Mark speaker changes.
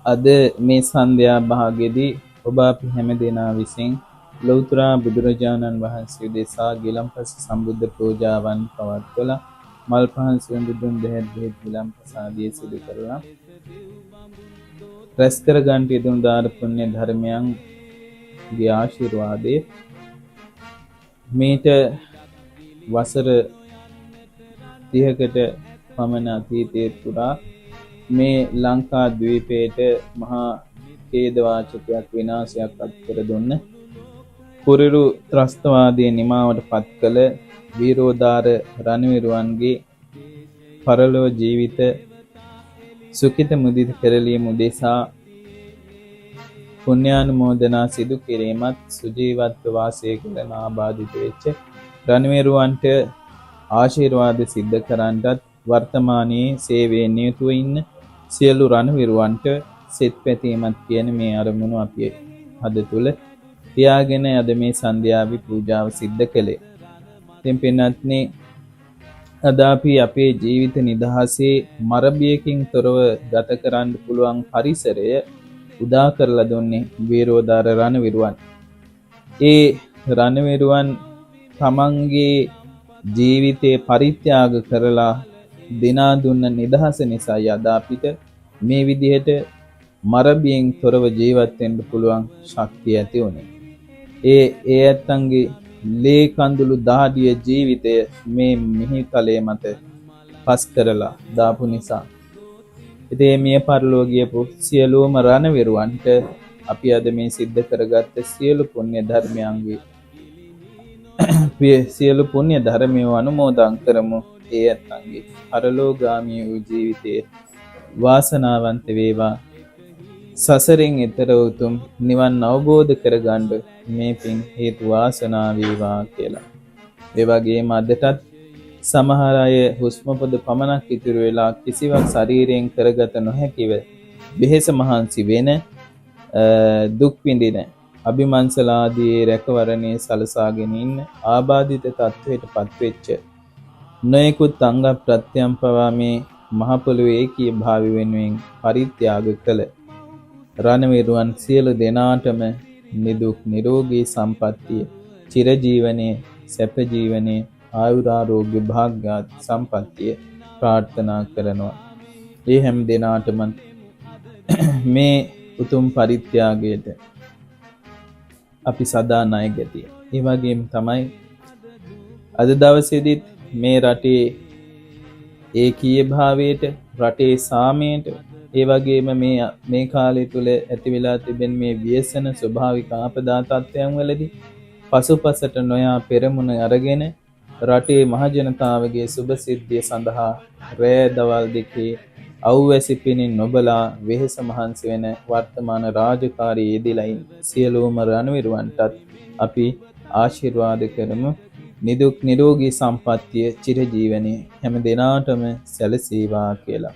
Speaker 1: අද මේ සන්ධ්‍යා භාගයේදී ඔබ අපි හැම දෙනා විසින් ලෞතර බුදුරජාණන් වහන්සේ දෙසා ගිලම්පස සම්බුද්ධ පූජාවන් පවත්වලා මල් පහන් සිඳුන් දුන් දෙහෙත් බෙහෙත් ගිලම්පස ආදී සිදු කරලා රැස් කර ගන්නට යෙදුණු දාන පුණ්‍ය ධර්මයන්ගේ ආශිර්වාදයේ මේට වසර 30කට පමණ අතීතයේ පුරා මේ ලංකා ද්වීපයට මහා ඛේදවාචකයක් විනාශයක් අත්කර දුන්න කුරිරු ත්‍රස්තවාදී නිමාවට පත් කළ වීරෝදාර රණවිරුවන්ගේ පරලෝ ජීවිත සුඛිත මුදිත කරලීම උදෙසා පුණ්‍යානුමෝදනා සිදු කිරීමත් සුජීවත්ව වාසය කරන ආබාධිත වෙච්ච රණවිරුවන්ට ආශිර්වාද සිද්ධ කරන්නටත් වර්තමානයේ සේවයේ නියුතුව ඉන්න සියලු රණවිරුවන්ට සෙත් පැතීමත් කියන මේ අරමුණු අපි අද තුල තියාගෙන අද මේ සන්ධ්‍යාවේ පූජාව සිද්ධ කළේ. ඉතින් පින්වත්නි, අද අපි අපේ ජීවිත නිදහසේ මරබියකින් තොරව ගත කරන්න පුළුවන් පරිසරය උදා කරලා දුන්නේ වීරෝදාර රණවිරුවන්. ඒ රණවිරුවන් තමන්ගේ ජීවිතේ පරිත්‍යාග කරලා දිනා දුන්න නිදහස නිසා අද අපිට මේ විදිහට මරබියෙන් තොරව ජීවත් වෙන්න පුළුවන් ශක්තිය ඇති වුණේ. ඒ ඇත්තන්ගේ ලේ කඳුළු දහඩිය ජීවිතය මේ මිහිතලයේ මත පස් කරලා දාපු නිසා. ඉතින් මේ පරිලෝක ගියපු සියලුම රණවිරුවන්ට අපි අද මේ සිද්ධ කරගත්ත සියලු පුණ්‍ය ධර්මයන්ගේ සියලු පුණ්‍ය ධර්මයන් අනුමෝදන් කරමු. ඒ ඇත්තන්ගේ පරලෝකගාමී වූ ජීවිතයේ වාසනාවන්ත වේවා. සසරෙන් එතර උතුම් නිවන් අවබෝධ කරගන්න මේ පින් හේතු වාසනා වේවා කියලා. ඒ වගේම අදටත් සමහර අය හුස්ම පොද පමණක් ඉතුරු වෙලා කිසිවක් ශරීරයෙන් කරගත නොහැකිව බෙහෙස මහන්සි වෙන දුක් විඳින අභිමන්සලාදී රැකවරණේ සලසාගෙන ඉන්න ආබාධිත තත්වයට පත්වෙච්ච නොයෙකුත් අංග ප්‍රත්‍යම් පවා මේ මහ පොළොවේ ඒකී භාවය වෙනුවෙන් පරිත්‍යාග කළ රණවිරුවන් සියලු දෙනාටම නිදුක් නිරෝගී සම්පන්නිය චිරජීවනයේ සැප ජීවනයේ ආයුරාෝග්‍ය භාග්‍ය සම්පන්නිය ප්‍රාර්ථනා කරනවා. ඒ හැම දිනාටම මේ උතුම් පරිත්‍යාගයට අපි සදා ණය ගැතියි. ඒ වගේම තමයි අද දවසේදීත් මේ රටේ ඒකීය භාවයට, රටේ සාමයට, ඒ වගේම මේ කාලය තුල ඇති වෙලා තිබෙන මේ ව්‍යසන ස්වභාවික ආපදා තත්ත්වයන් වලදී පසුපසට නොයා පෙරමුණ අරගෙන රටේ මහ ජනතාවගේ සුබ සිද්ධිය සඳහා රෑ දවල් දෙකේ අවැසි පිනින් නොබලා වෙහෙස මහන්සි වෙන වර්තමාන රාජකාරී යෙදিলা ඉන්න සියලුම රණවිරුවන්ටත් අපි ආශිර්වාද කරමු. නිදුක් නිරෝගී සම්පන්නිය චිරජීවනයේ හැම දිනාටම සැලසේවා කියලා.